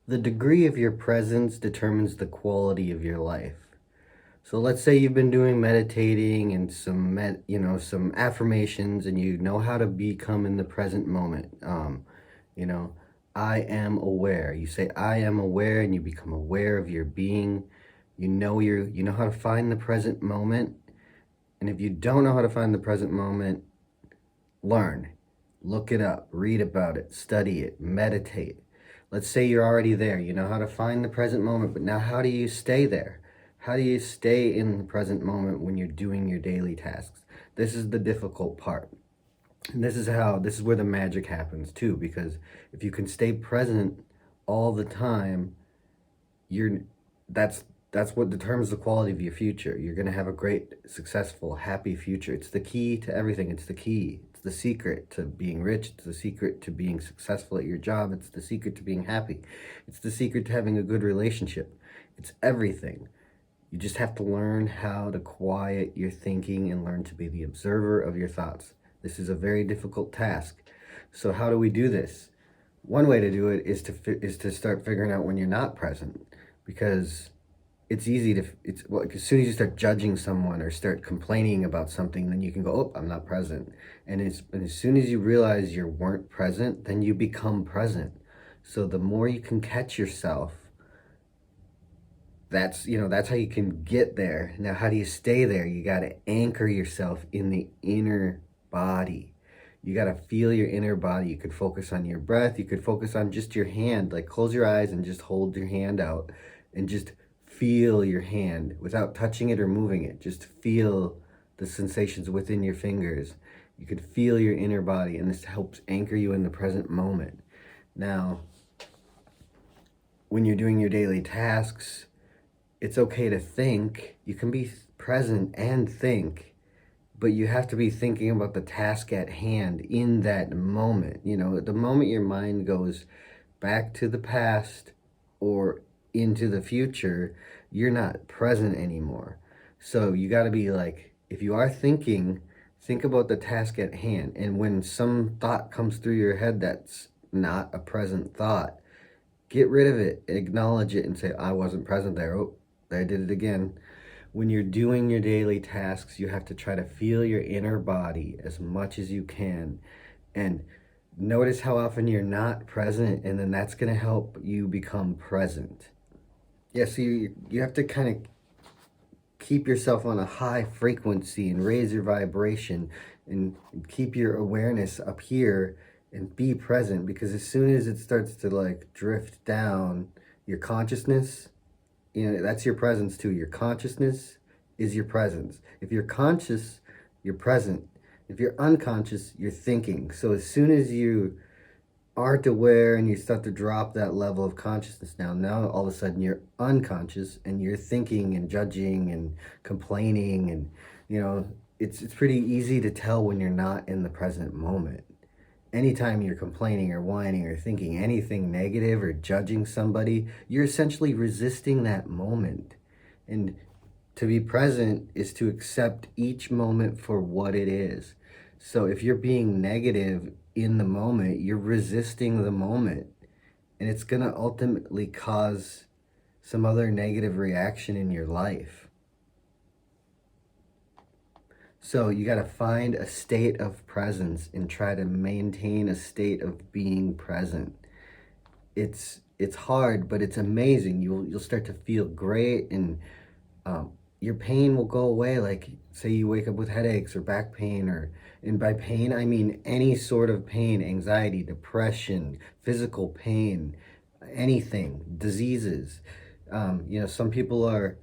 The degree of your presence determines the quality of your life. So let's say you've been doing meditating and some affirmations, and you know how to become in the present moment. You know, I am aware. You say I am aware, and you become aware of your being. You know how to find the present moment. And if you don't know how to find the present moment, learn, look it up, read about it, study it, meditate. Let's say you're already there. You know how to find the present moment, but now how do you stay there? How do you stay in the present moment when you're doing your daily tasks? This is the difficult part. And this is where the magic happens too, because if you can stay present all the time, you're that's that's what determines the quality of your future. You're going to have a great, successful, happy future. It's the key to everything. It's the key. It's the secret to being rich. It's the secret to being successful at your job. It's the secret to being happy. It's the secret to having a good relationship. It's everything. You just have to learn how to quiet your thinking and learn to be the observer of your thoughts. This is a very difficult task. So how do we do this? One way to do it is to start figuring out when you're not present, because as soon as you start judging someone or start complaining about something, then you can go, oh, I'm not present. And as soon as you realize you weren't present, then you become present. So the more you can catch yourself, that's how you can get there. Now, how do you stay there? You got to anchor yourself in the inner body. You got to feel your inner body. You could focus on your breath. You could focus on just your hand, like close your eyes and just hold your hand out and just feel your hand without touching it or moving it. Just feel the sensations within your fingers. You could feel your inner body, and this helps anchor you in the present moment. Now, when you're doing your daily tasks, it's okay to think. You can be present and think, but you have to be thinking about the task at hand in that moment. The moment your mind goes back to the past or into the future, you're not present anymore. So you got to be like, if you are thinking, think about the task at hand. And when some thought comes through your head that's not a present thought, get rid of it, acknowledge it, and say, I wasn't present there. Oh, I did it again. When you're doing your daily tasks, you have to try to feel your inner body as much as you can, and notice how often you're not present, and then that's going to help you become present. Yeah, so you have to kind of keep yourself on a high frequency and raise your vibration and keep your awareness up here and be present, because as soon as it starts to like drift down, your consciousness, that's your presence too. Your consciousness is your presence. If you're conscious, you're present. If you're unconscious, you're thinking. So as soon as you aren't aware and you start to drop that level of consciousness, now all of a sudden you're unconscious and you're thinking and judging and complaining, and it's pretty easy to tell when you're not in the present moment. Anytime you're complaining or whining or thinking anything negative or judging somebody, you're essentially resisting that moment. And to be present is to accept each moment for what it is. So if you're being negative in the moment, you're resisting the moment, and it's going to ultimately cause some other negative reaction in your life. So you got to find a state of presence and try to maintain a state of being present. It's hard, but it's amazing. You'll start to feel great, and your pain will go away. Like, say you wake up with headaches or back pain, and by pain I mean any sort of pain, anxiety, depression, physical pain, anything, diseases. Some people are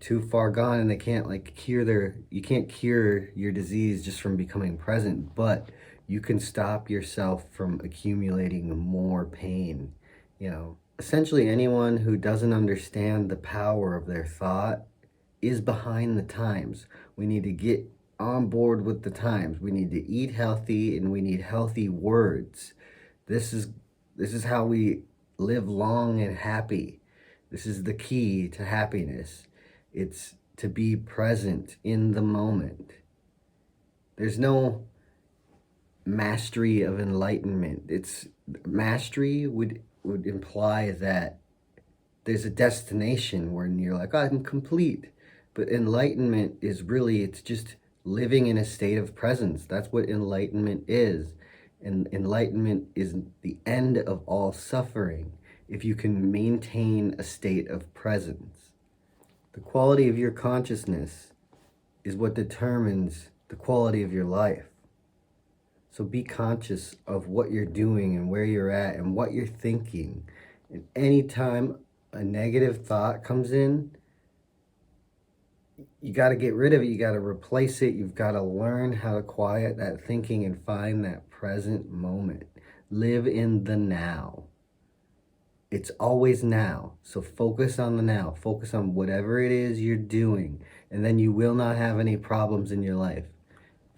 too far gone and they can't you can't cure your disease just from becoming present, but you can stop yourself from accumulating more pain. Essentially anyone who doesn't understand the power of their thought is behind the times. We need to get on board with the times. We need to eat healthy, and we need healthy words. This is how we live long and happy. This is the key to happiness. It's to be present in the moment. There's no mastery of enlightenment. It's mastery would imply that there's a destination when you're like, oh, I'm complete. But enlightenment is really, it's just living in a state of presence. That's what enlightenment is. And enlightenment is the end of all suffering if you can maintain a state of presence. The quality of your consciousness is what determines the quality of your life. So be conscious of what you're doing and where you're at and what you're thinking. And anytime a negative thought comes in, you got to get rid of it. You got to replace it. You've got to learn how to quiet that thinking and find that present moment. Live in the now. It's always now. So focus on the now. Focus on whatever it is you're doing, and then you will not have any problems in your life.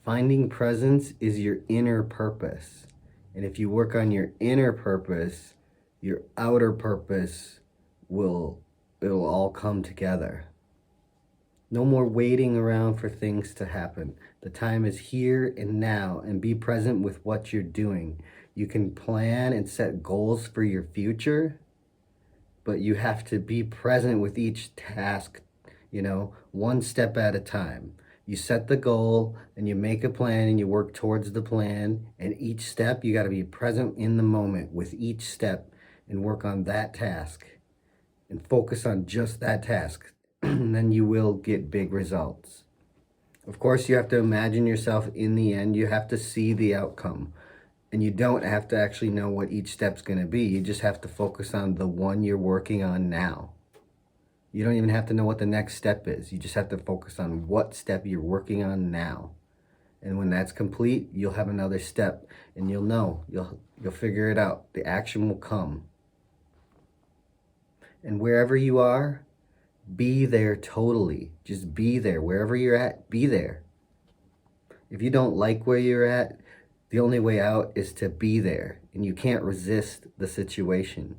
Finding presence is your inner purpose. And if you work on your inner purpose, your outer purpose it'll all come together. No more waiting around for things to happen. The time is here and now, and be present with what you're doing. You can plan and set goals for your future, but you have to be present with each task, one step at a time. You set the goal and you make a plan and you work towards the plan, and each step you got to be present in the moment with each step and work on that task and focus on just that task. And then you will get big results. Of course, you have to imagine yourself in the end. You have to see the outcome. And you don't have to actually know what each step's going to be. You just have to focus on the one you're working on now. You don't even have to know what the next step is. You just have to focus on what step you're working on now. And when that's complete, you'll have another step and you'll know. You'll figure it out. The action will come. And wherever you are, be there totally. Just be there. Wherever you're at, be there. If you don't like where you're at, the only way out is to be there, and you can't resist the situation.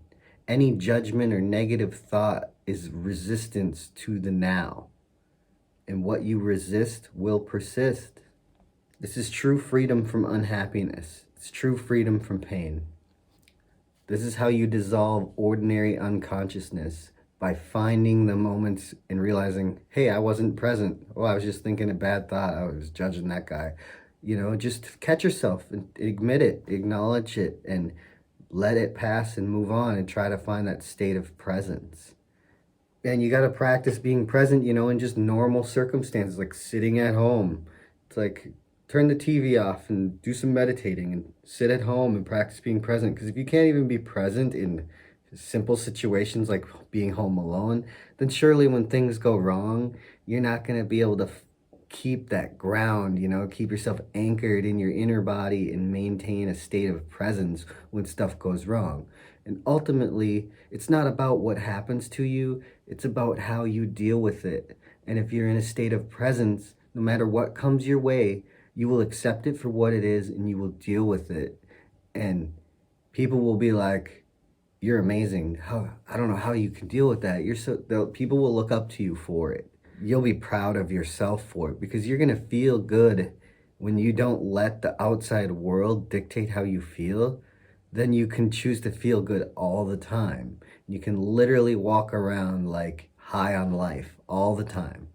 Any judgment or negative thought is resistance to the now, and what you resist will persist. This is true freedom from unhappiness. It's true freedom from pain. This is how you dissolve ordinary unconsciousness, by finding the moments and realizing, hey, I wasn't present. Oh, I was just thinking a bad thought. I was judging that guy. Just catch yourself and admit it, acknowledge it, and let it pass and move on and try to find that state of presence. And you got to practice being present, in just normal circumstances, like sitting at home. It's like, turn the TV off and do some meditating and sit at home and practice being present. Because if you can't even be present in simple situations like being home alone, then surely when things go wrong, you're not going to be able to keep that ground, keep yourself anchored in your inner body and maintain a state of presence when stuff goes wrong. And ultimately, it's not about what happens to you, it's about how you deal with it. And if you're in a state of presence, no matter what comes your way, you will accept it for what it is and you will deal with it. And people will be like, you're amazing. I don't know how you can deal with that. People will look up to you for it. You'll be proud of yourself for it, because you're going to feel good when you don't let the outside world dictate how you feel. Then you can choose to feel good all the time. You can literally walk around like high on life all the time.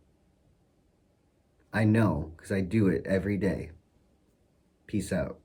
I know, because I do it every day. Peace out.